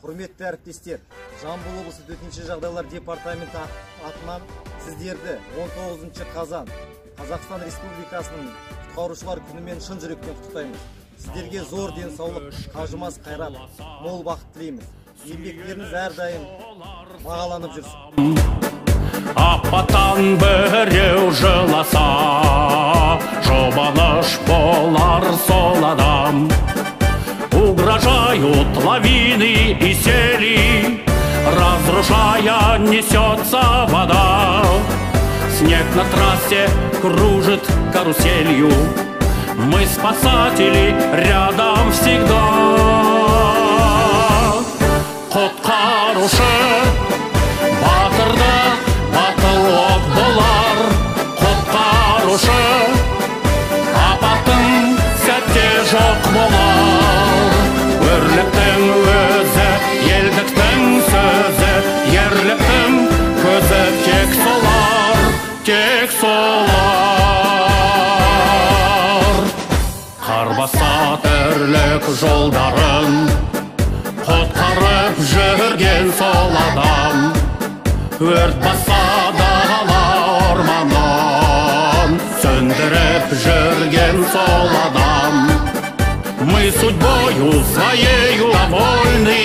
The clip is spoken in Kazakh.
Құрметті әріптестер, Жамбыл облысы төтенше жағдайлар департаменті атынан сіздерді 19 қазан Қазақстан Республикасының құтқарушылар күнімен шын жүректен құттықтаймыз. Сіздерге зор денсаулық, қажымас қайрат, мол бақыт тілейміз. Еңбектеріңіз әрдайым бағаланып жүрсін. Апаттан біреу жыласа, жұбаныш болар сол адам. Угрожают лавины и сели, разрушая несется вода. Снег на трассе кружит каруселью, мы спасатели рядом всегда. Құтқарушы батырда батылдық болар, құтқарушы апаттың сәтте жоқ болар. Өрліктің өзі, елдіктің сөзі, ерліктің көзі тек солар, тек солар. Қарбаса тірлік жолдарын құтқарып жүрген сол адам. Өрт баса дала орманын сөндіріп жүрген сол адам. Мы судьбою своею довольны,